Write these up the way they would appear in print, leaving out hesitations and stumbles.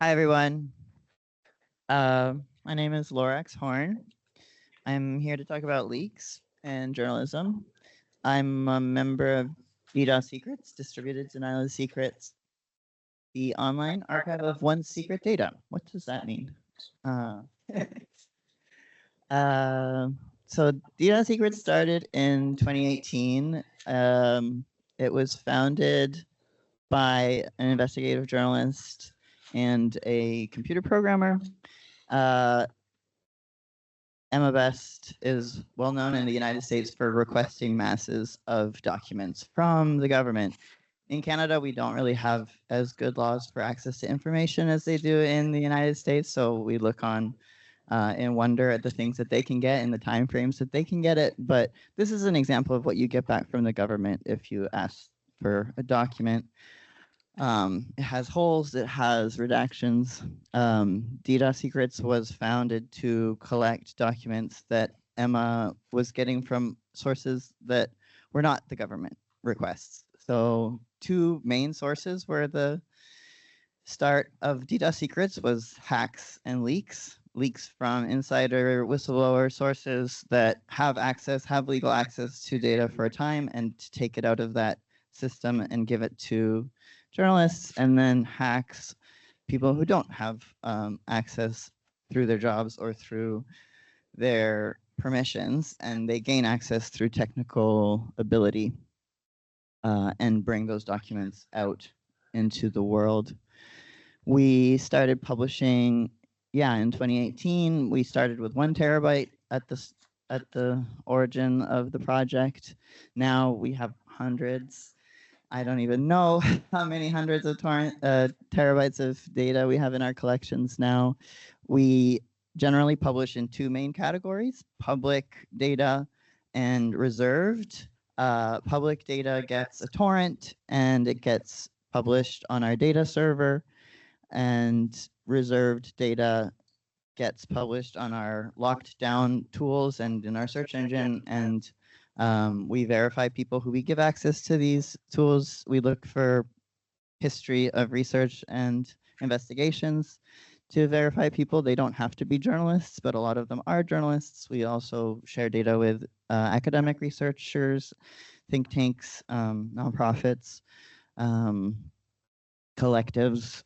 Hi, everyone. My name is Lorax Horne. I'm here to talk about leaks and journalism. I'm a member of DDoSecrets, Distributed Denial of Secrets, the online archive of one's secret data. What does that mean? Uh, uh, so DDoSecrets started in 2018. It was founded by an investigative journalist and a computer programmer. Emma Best is well known in the United States for requesting masses of documents from the government. In Canada, we don't really have as good laws for access to information as they do in the United States, so we look on and wonder at the things that they can get and the time frames that they can get it. But this is an example of what you get back from the government if you ask for a document. It has holes, it has redactions. DDoSecrets was founded to collect documents that Emma was getting from sources that were not the government requests. So two main sources were the start of DDoSecrets was hacks and leaks. Leaks from insider whistleblower sources that have legal access to data for a time and to take it out of that system and give it to journalists, and then hacks, people who don't have access through their jobs or through their permissions, and they gain access through technical ability and bring those documents out into the world. We started publishing, in 2018. We started with 1 terabyte at the origin of the project. Now we have hundreds. I don't even know how many hundreds of terabytes of data we have in our collections now. We generally publish in 2 main categories: public data and reserved. Public data gets a torrent and it gets published on our data server, and reserved data gets published on our locked down tools and in our search engine, and we verify people who we give access to these tools. We look for history of research and investigations to verify people. They don't have to be journalists, but a lot of them are journalists. We also share data with academic researchers, think tanks, nonprofits, collectives.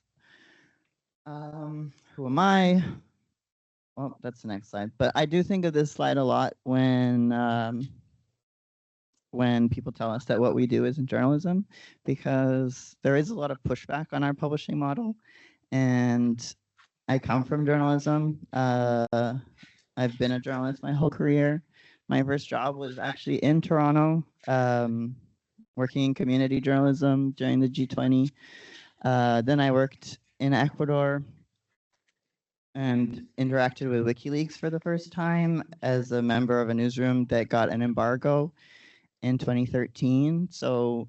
Who am I? Well, that's the next slide. But I do think of this slide a lot when people tell us that what we do isn't journalism, because there is a lot of pushback on our publishing model. And I come from journalism. I've been a journalist my whole career. My first job was actually in Toronto, working in community journalism during the G20. Then I worked in Ecuador and interacted with WikiLeaks for the first time as a member of a newsroom that got an embargo in 2013. So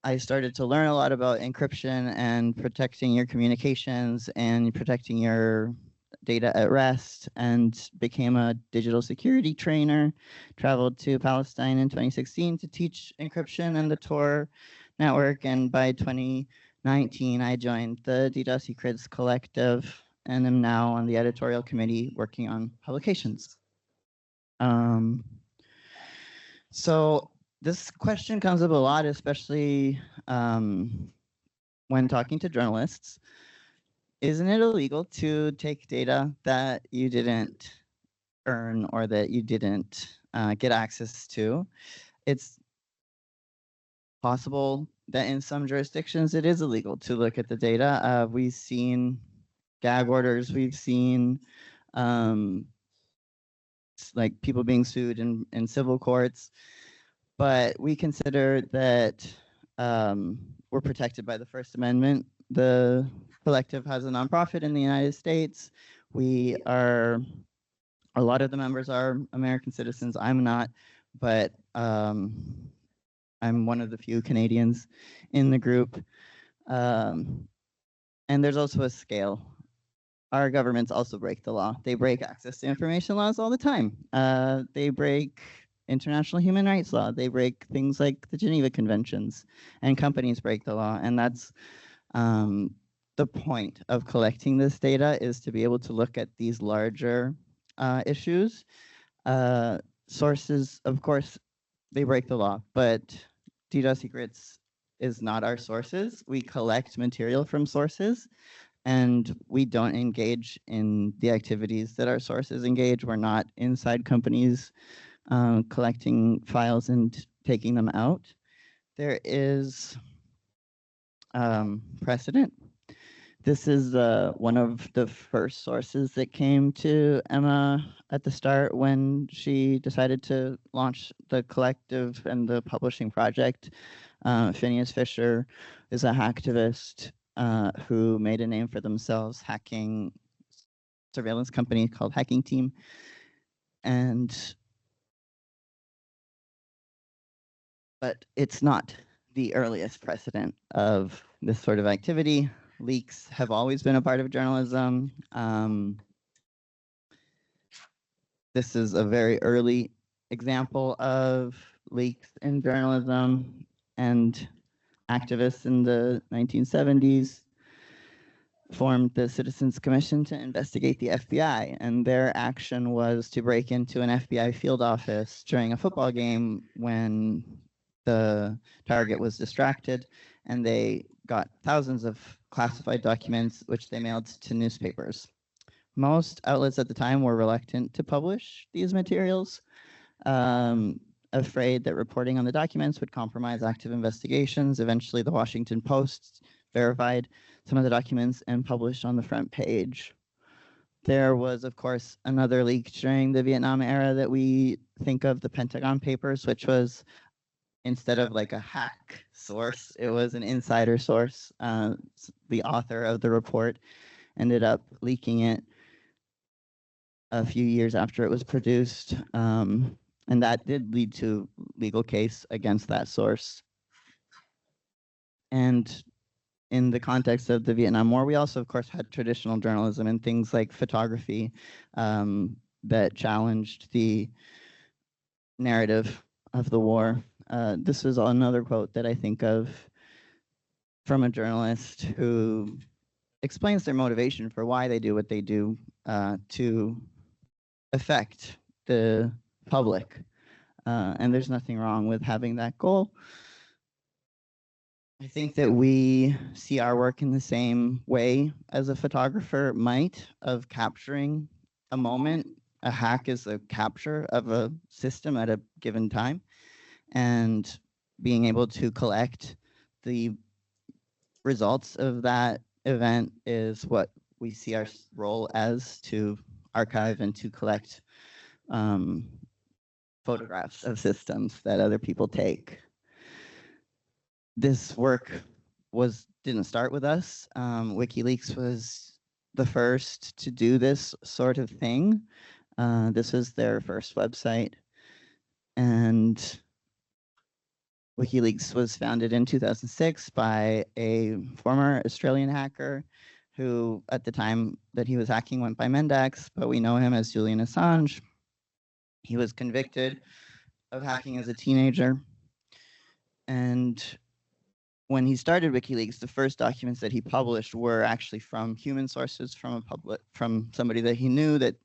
I started to learn a lot about encryption and protecting your communications and protecting your data at rest, and became a digital security trainer. Traveled to Palestine in 2016 to teach encryption and the Tor network, and by 2019 I joined the DDoSecrets collective and am now on the editorial committee working on publications. So this question comes up a lot, especially when talking to journalists. Isn't it illegal to take data that you didn't earn or that you didn't get access to? It's possible that in some jurisdictions it is illegal to look at the data. We've seen gag orders, we've seen like people being sued in civil courts, but we consider that we're protected by the First Amendment. The collective has a nonprofit in the United States. A lot of the members are American citizens. I'm not, but I'm one of the few Canadians in the group. And there's also a scale. Our governments also break the law. They break access to information laws all the time. They break international human rights law. They break things like the Geneva Conventions, and companies break the law. And that's the point of collecting this data is to be able to look at these larger issues. Sources, of course, they break the law, but DDoSecrets is not our sources. We collect material from sources, and we don't engage in the activities that our sources engage. We're not inside companies collecting files and taking them out. There is precedent. This is one of the first sources that came to Emma at the start when she decided to launch the collective and the publishing project. Phineas Fisher is a hacktivist who made a name for themselves hacking surveillance company called Hacking Team. But it's not the earliest precedent of this sort of activity. Leaks have always been a part of journalism. This is a very early example of leaks in journalism, and activists in the 1970s formed the Citizens Commission to investigate the FBI, and their action was to break into an FBI field office during a football game when the target was distracted, and they got thousands of classified documents which they mailed to newspapers. Most outlets at the time were reluctant to publish these materials, afraid that reporting on the documents would compromise active investigations. Eventually, the Washington Post verified some of the documents and published on the front page. There was, of course, another leak during the Vietnam era that we think of, the Pentagon Papers, which was, instead of like a hack source, it was an insider source. The author of the report ended up leaking it a few years after it was produced. And that did lead to legal case against that source. And in the context of the Vietnam War, we also, of course, had traditional journalism and things like photography that challenged the narrative of the war. This is another quote that I think of from a journalist who explains their motivation for why they do what they do to affect the public. And there's nothing wrong with having that goal. I think that we see our work in the same way as a photographer might, of capturing a moment. A hack is a capture of a system at a given time, and being able to collect the results of that event is what we see our role as, to archive and to collect photographs of systems that other people take. This work didn't start with us. WikiLeaks was the first to do this sort of thing. This was their first website, and WikiLeaks was founded in 2006 by a former Australian hacker who, at the time that he was hacking, went by Mendax, but we know him as Julian Assange. He was convicted of hacking as a teenager, and when he started WikiLeaks, the first documents that he published were actually from human sources, from somebody that he knew that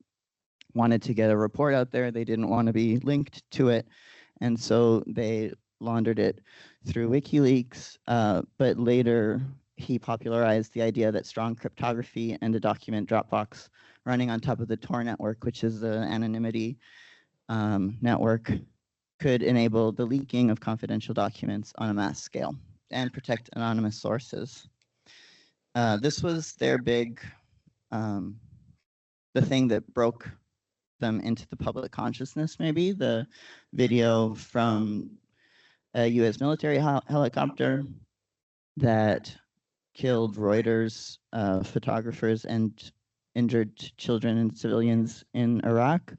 wanted to get a report out there. They didn't want to be linked to it, and so they laundered it through WikiLeaks. But later, he popularized the idea that strong cryptography and a document Dropbox running on top of the Tor network, which is the anonymity network, could enable the leaking of confidential documents on a mass scale and protect anonymous sources. This was their big, the thing that broke them into the public consciousness, maybe. The video from a US military helicopter that killed Reuters photographers and injured children and civilians in Iraq.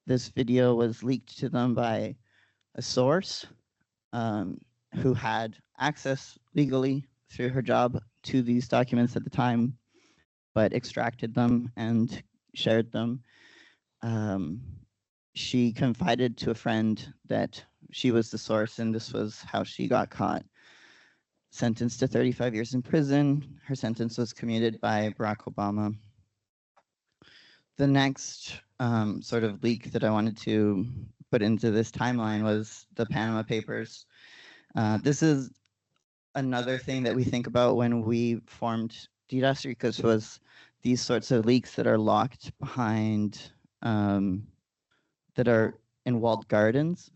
This video was leaked to them by a source who had access legally through her job to these documents at the time, but extracted them and shared them. She confided to a friend that she was the source, and this was how she got caught. sentenced to 35 years in prison. Her sentence was commuted by Barack Obama. The next sort of leak that I wanted to put into this timeline was the Panama Papers. This is another thing that we think about when we formed DDoSecrets was these sorts of leaks that are locked behind, that are in walled gardens.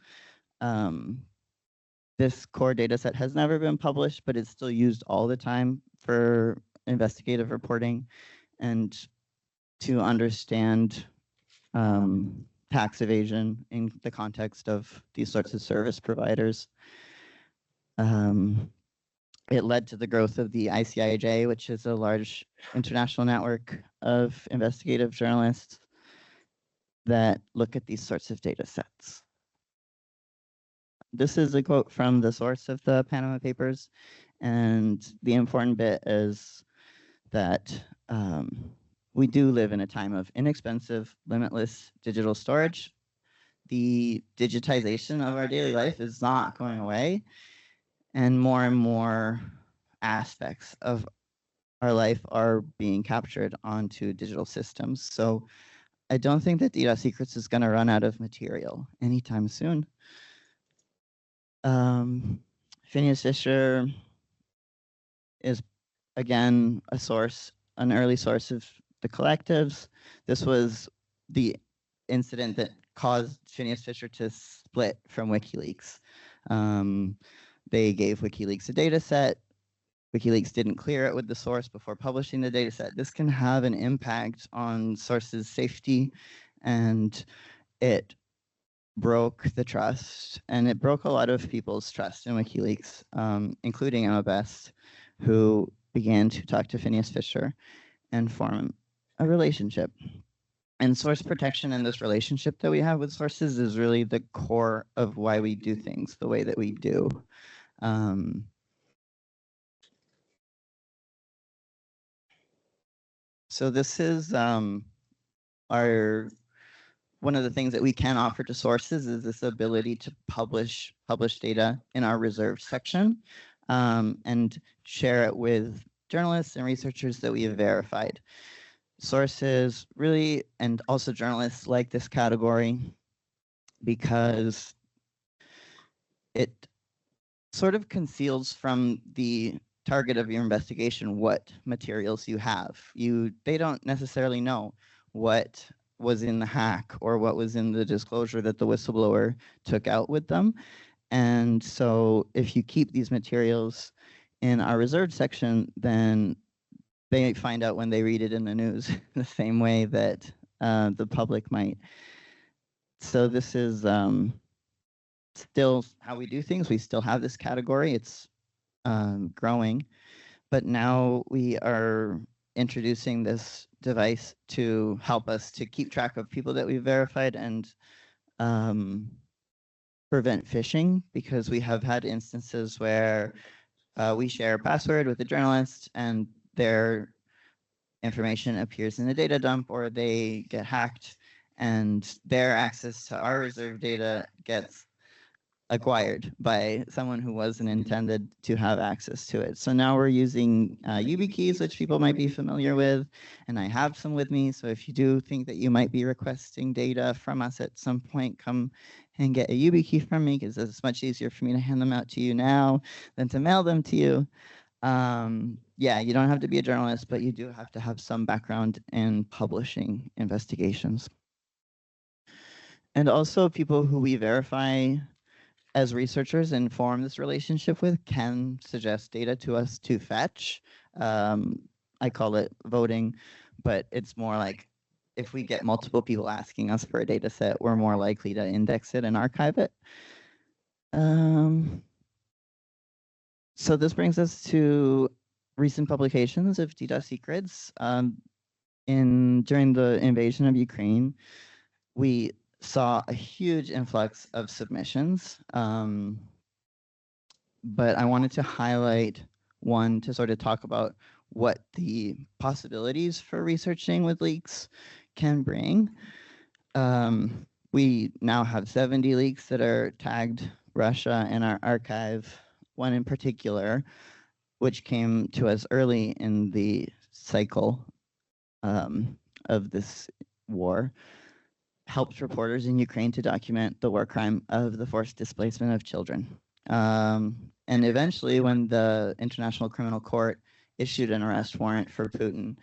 This core data set has never been published, but it's still used all the time for investigative reporting and to understand tax evasion in the context of these sorts of service providers. It led to the growth of the ICIJ, which is a large international network of investigative journalists that look at these sorts of data sets. This is a quote from the source of the Panama Papers, and the important bit is that we do live in a time of inexpensive, limitless digital storage. The digitization of our daily life is not going away, and more aspects of our life are being captured onto digital systems. So I don't think that DDoSecrets is going to run out of material anytime soon. Phineas Fisher is, again, an early source of the collectives. This was the incident that caused Phineas Fisher to split from WikiLeaks. They gave WikiLeaks a data set. WikiLeaks didn't clear it with the source before publishing the data set. This can have an impact on sources' safety, and it broke the trust, and it broke a lot of people's trust in WikiLeaks, including Emma Best, who began to talk to Phineas Fisher and form a relationship. And source protection and this relationship that we have with sources is really the core of why we do things the way that we do. So this is one of the things that we can offer to sources is this ability to publish data in our reserved section and share it with journalists and researchers that we have verified. Sources really, and also journalists, like this category because it sort of conceals from the target of your investigation what materials you have. They don't necessarily know what was in the hack or what was in the disclosure that the whistleblower took out with them. And so if you keep these materials in our reserved section, then they find out when they read it in the news the same way that the public might. So this is still how we do things. We still have this category. It's growing, but now we are introducing this device to help us to keep track of people that we've verified and prevent phishing, because we have had instances where we share a password with a journalist and their information appears in a data dump, or they get hacked and their access to our reserved data gets acquired by someone who wasn't intended to have access to it. So now we're using YubiKeys, which people might be familiar with, and I have some with me. So if you do think that you might be requesting data from us at some point, come and get a YubiKey from me, because it's much easier for me to hand them out to you now than to mail them to you. Yeah, you don't have to be a journalist, but you do have to have some background in publishing investigations. And also people who we verify as researchers and form this relationship with can suggest data to us to fetch. I call it voting, but it's more like if we get multiple people asking us for a data set, we're more likely to index it and archive it. So this brings us to recent publications of DDoSecrets. During the invasion of Ukraine, we saw a huge influx of submissions, but I wanted to highlight one to sort of talk about what the possibilities for researching with leaks can bring. We now have 70 leaks that are tagged Russia in our archive. One in particular which came to us early in the cycle of this war, helped reporters in Ukraine to document the war crime of the forced displacement of children. And eventually, when the International Criminal Court issued an arrest warrant for Putin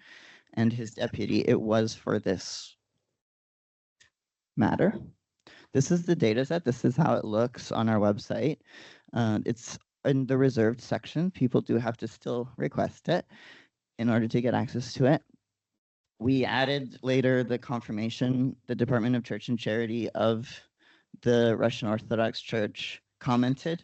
and his deputy, it was for this matter. This is the data set. This is how it looks on our website. It's in the reserved section. People do have to still request it in order to get access to it. We added later the confirmation, the Department of Church and Charity of the Russian Orthodox Church commented.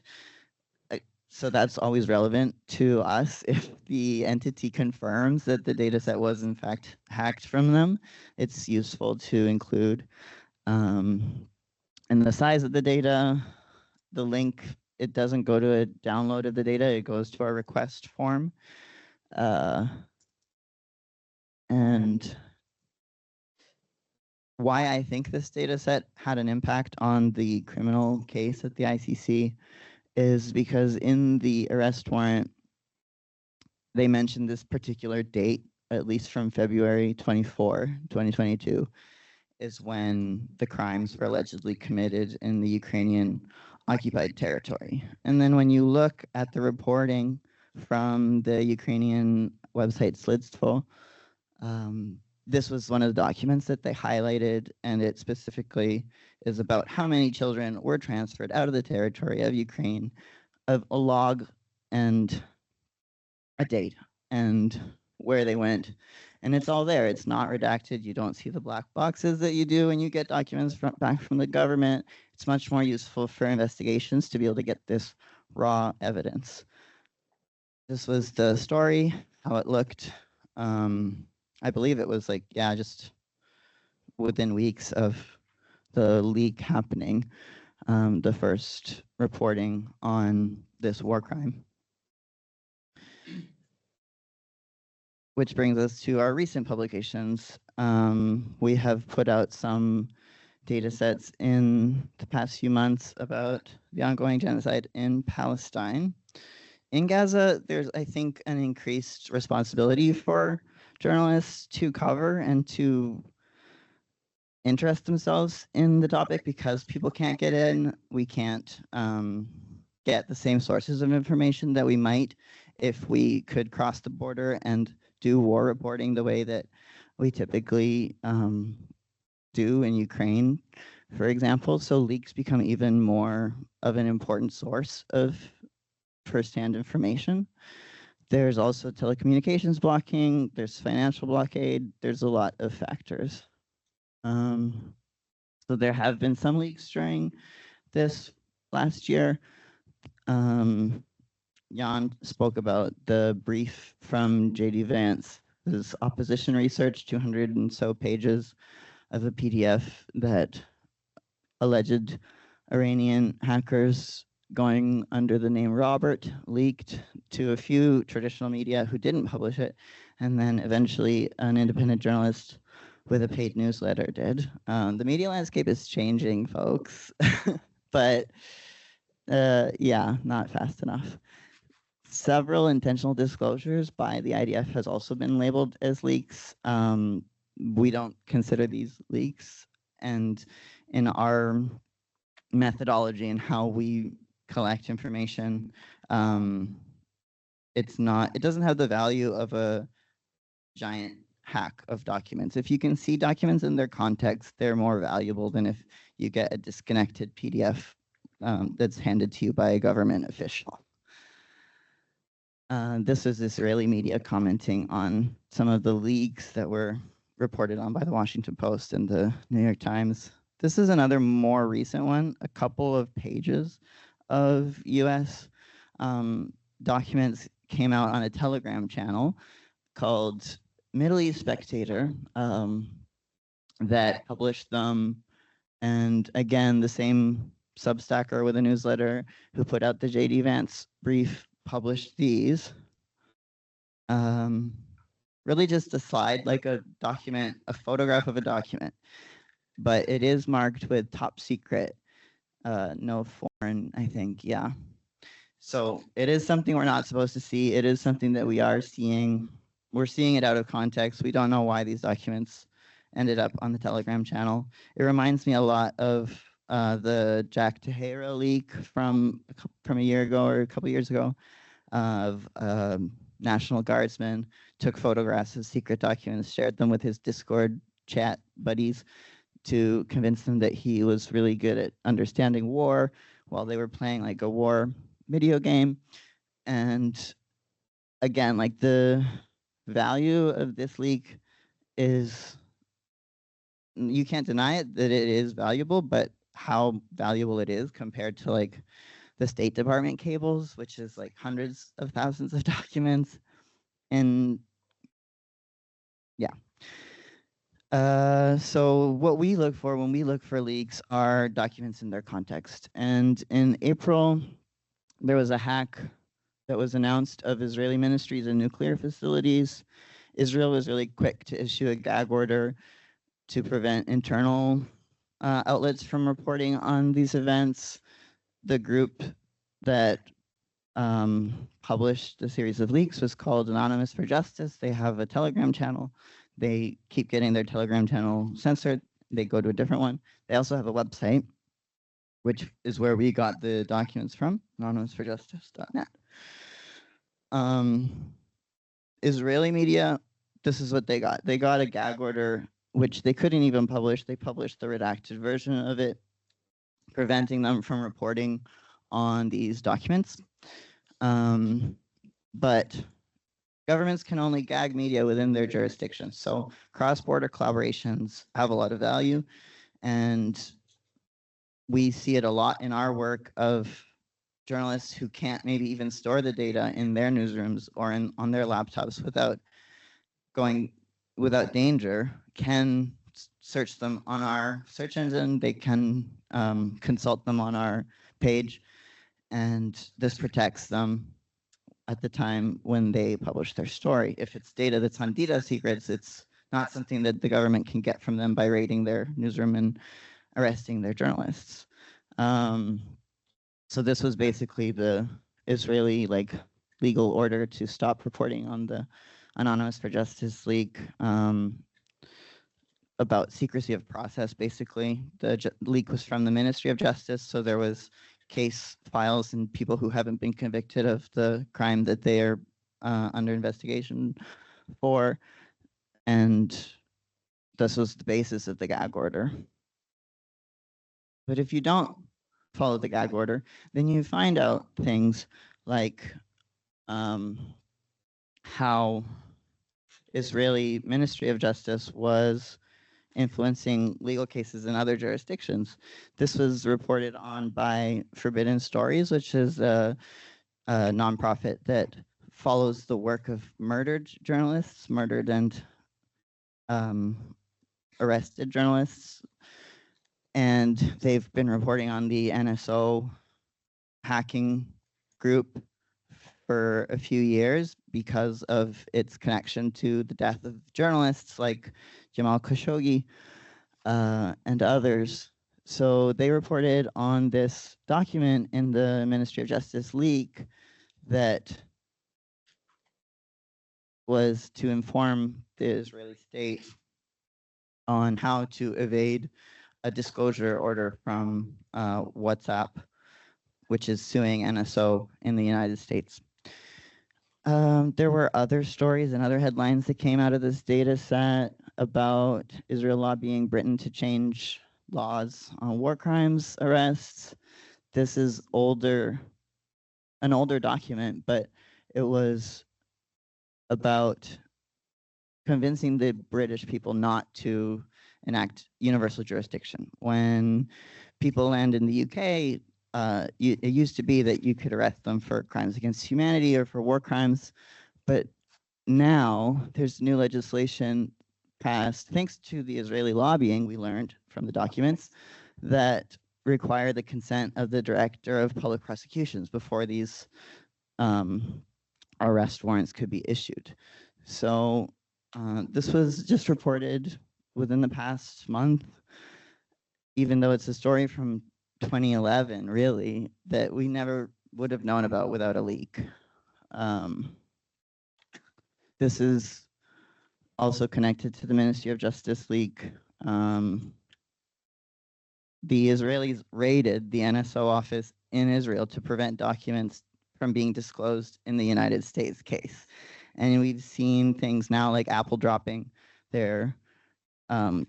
So that's always relevant to us. If the entity confirms that the data set was in fact hacked from them, it's useful to include. And the size of the data, the link, it doesn't go to a download of the data, it goes to our request form. And why I think this data set had an impact on the criminal case at the ICC is because in the arrest warrant, they mentioned this particular date, at least from February 24, 2022, is when the crimes were allegedly committed in the Ukrainian occupied territory. And then when you look at the reporting from the Ukrainian website Slidstvo, this was one of the documents that they highlighted, and it specifically is about how many children were transferred out of the territory of Ukraine, of a log and a date and where they went. And it's all there. It's not redacted. You don't see the black boxes that you do when you get documents back from the government. It's much more useful for investigations to be able to get this raw evidence. This was the story, how it looked. I believe it was like, yeah, just within weeks of the leak happening, the first reporting on this war crime. Which brings us to our recent publications. We have put out some data sets in the past few months about the ongoing genocide in Palestine. In Gaza, there's, I think, an increased responsibility for journalists to cover and to interest themselves in the topic because people can't get in. We can't get the same sources of information that we might if we could cross the border and do war reporting the way that we typically do in Ukraine, for example. So leaks become even more of an important source of firsthand information. There's also telecommunications blocking, there's financial blockade, there's a lot of factors. So there have been some leaks during this last year. Jan spoke about the brief from J.D. Vance, his opposition research, 200 and so pages of a PDF that alleged Iranian hackers going under the name Robert leaked to a few traditional media who didn't publish it, and then eventually an independent journalist with a paid newsletter did. The media landscape is changing, folks, but yeah, not fast enough. Several intentional disclosures by the IDF has also been labeled as leaks. We don't consider these leaks, and in our methodology and how we collect information, it doesn't have the value of a giant hack of documents. If you can see documents in their context, they're more valuable than if you get a disconnected PDF that's handed to you by a government official. This is Israeli media commenting on some of the leaks that were reported on by the Washington Post and the New York Times. This is another more recent one, a couple of pages of US documents came out on a Telegram channel called Middle East Spectator that published them. And again, the same Substacker with a newsletter who put out the J.D. Vance brief published these. Really just a slide, like a document, a photograph of a document. But it is marked with top secret, no foreign, I think, yeah. So it is something we're not supposed to see. It is something that we are seeing. We're seeing it out of context. We don't know why these documents ended up on the Telegram channel. It reminds me a lot of the Jack Tejera leak from a year ago or a couple years ago of National Guardsman took photographs of secret documents, shared them with his Discord chat buddies to convince them that he was really good at understanding war while they were playing like a war video game. And again, like the value of this leak is, you can't deny it that it is valuable, but how valuable it is compared to like the State Department cables, which is like hundreds of thousands of documents. And yeah. So what we look for when we look for leaks are documents in their context. And in April, there was a hack that was announced of Israeli ministries and nuclear facilities. Israel was really quick to issue a gag order to prevent internal outlets from reporting on these events. The group that published a series of leaks was called Anonymous for Justice. They have a Telegram channel. They keep getting their Telegram channel censored. They go to a different one. They also have a website, which is where we got the documents from, anonymousforjustice.net. Israeli media, this is what they got. They got a gag order, which they couldn't even publish. They published the redacted version of it, preventing them from reporting on these documents. But governments can only gag media within their jurisdiction. So cross-border collaborations have a lot of value, and we see it a lot in our work of journalists who can't maybe even store the data in their newsrooms or on their laptops without danger, can search them on our search engine. They can consult them on our page, and this protects them at the time when they publish their story. If it's data that's on DDoSecrets, it's not something that the government can get from them by raiding their newsroom and arresting their journalists. So this was basically the Israeli legal order to stop reporting on the Anonymous for Justice leak about secrecy of process. Basically, the leak was from the Ministry of Justice, so there was case files and people who haven't been convicted of the crime that they are under investigation for, and this was the basis of the gag order. But if you don't follow the gag order, then you find out things like how Israeli Ministry of Justice was influencing legal cases in other jurisdictions. This was reported on by Forbidden Stories, which is a nonprofit that follows the work of murdered journalists, murdered and arrested journalists. And they've been reporting on the NSO hacking group for a few years because of its connection to the death of journalists like Jamal Khashoggi and others. So they reported on this document in the Ministry of Justice leak that was to inform the Israeli state on how to evade a disclosure order from WhatsApp, which is suing NSO in the United States. There were other stories and other headlines that came out of this data set about Israel lobbying Britain to change laws on war crimes arrests. This is an older document, but it was about convincing the British people not to enact universal jurisdiction. When people land in the UK, it used to be that you could arrest them for crimes against humanity or for war crimes, but now there's new legislation passed, thanks to the Israeli lobbying, we learned from the documents, that require the consent of the director of public prosecutions before these arrest warrants could be issued. So this was just reported within the past month, even though it's a story from 2011, really, that we never would have known about without a leak. This is also connected to the Ministry of Justice leak. The Israelis raided the NSO office in Israel to prevent documents from being disclosed in the United States case. And we've seen things now like Apple dropping their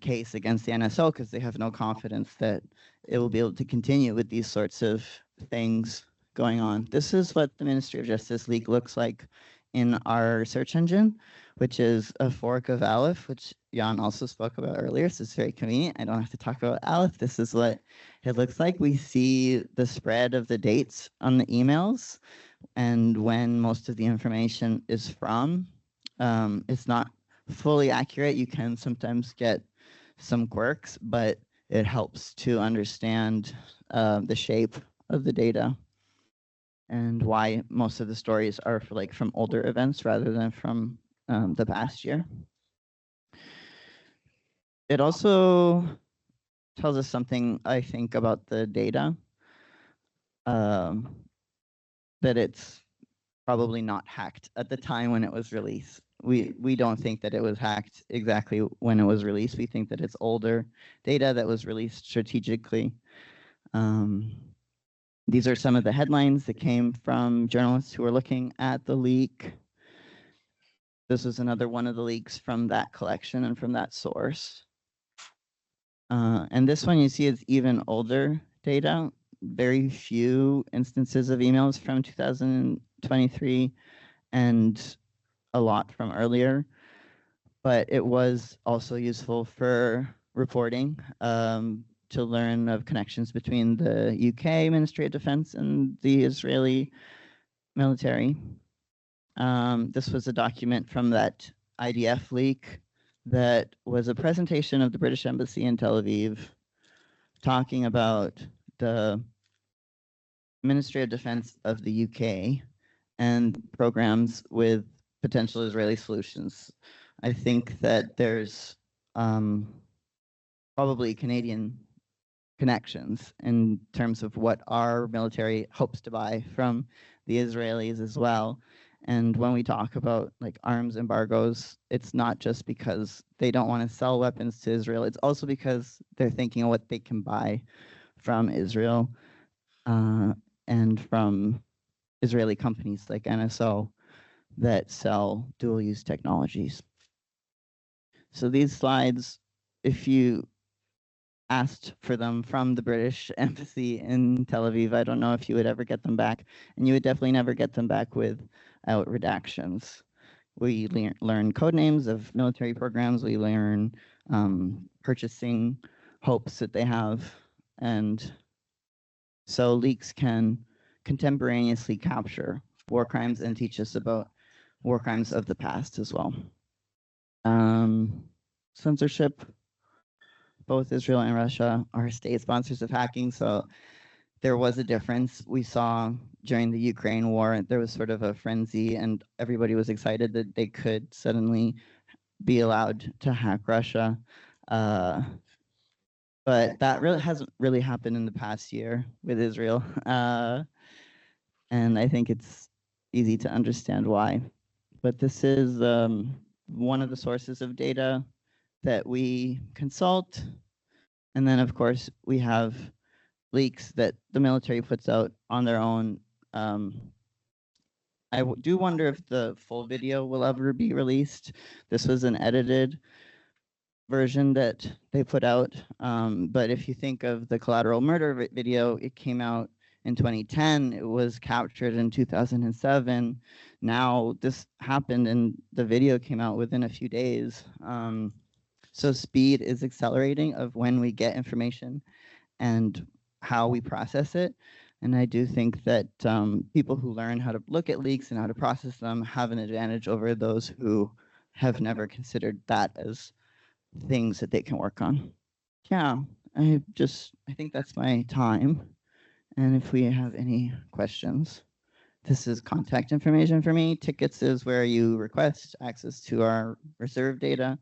case against the NSO because they have no confidence that it will be able to continue with these sorts of things going on. This is what the Ministry of Justice leak looks like in our search engine, which is a fork of Aleph, which Jan also spoke about earlier, so it's very convenient. I don't have to talk about Aleph. This is what it looks like. We see the spread of the dates on the emails and when most of the information is from. It's not fully accurate. You can sometimes get some quirks, but it helps to understand the shape of the data and why most of the stories are from older events rather than from the past year. It also tells us something, I think, about the data, that it's probably not hacked at the time when it was released. We don't think that it was hacked exactly when it was released. We think that it's older data that was released strategically. These are some of the headlines that came from journalists who were looking at the leak. This is another one of the leaks from that collection and from that source. And this one you see is even older data, very few instances of emails from 2023 and a lot from earlier. But it was also useful for reporting, to learn of connections between the UK Ministry of Defense and the Israeli military. This was a document from that IDF leak that was a presentation of the British Embassy in Tel Aviv talking about the Ministry of Defense of the UK and programs with potential Israeli solutions. I think that there's probably Canadian connections in terms of what our military hopes to buy from the Israelis as well. And when we talk about arms embargoes, it's not just because they don't want to sell weapons to Israel. It's also because they're thinking of what they can buy from Israel and from Israeli companies like NSO that sell dual-use technologies. So these slides, if you asked for them from the British Embassy in Tel Aviv, I don't know if you would ever get them back, and you would definitely never get them back without redactions. We learn code names of military programs, we learn purchasing hopes that they have, and so leaks can contemporaneously capture war crimes and teach us about war crimes of the past as well. Censorship. Both Israel and Russia are state sponsors of hacking, so there was a difference. We saw during the Ukraine war, there was sort of a frenzy and everybody was excited that they could suddenly be allowed to hack Russia. But that really hasn't really happened in the past year with Israel. And I think it's easy to understand why. But this is one of the sources of data that we consult. And then, of course, we have leaks that the military puts out on their own. I do wonder if the full video will ever be released. This was an edited version that they put out. But if you think of the collateral murder video, it came out in 2010. It was captured in 2007. Now this happened and the video came out within a few days. So speed is accelerating of when we get information and how we process it. And I do think that people who learn how to look at leaks and how to process them have an advantage over those who have never considered that as things that they can work on. Yeah, I think that's my time. And if we have any questions, this is contact information for me. Tickets is where you request access to our reserve data.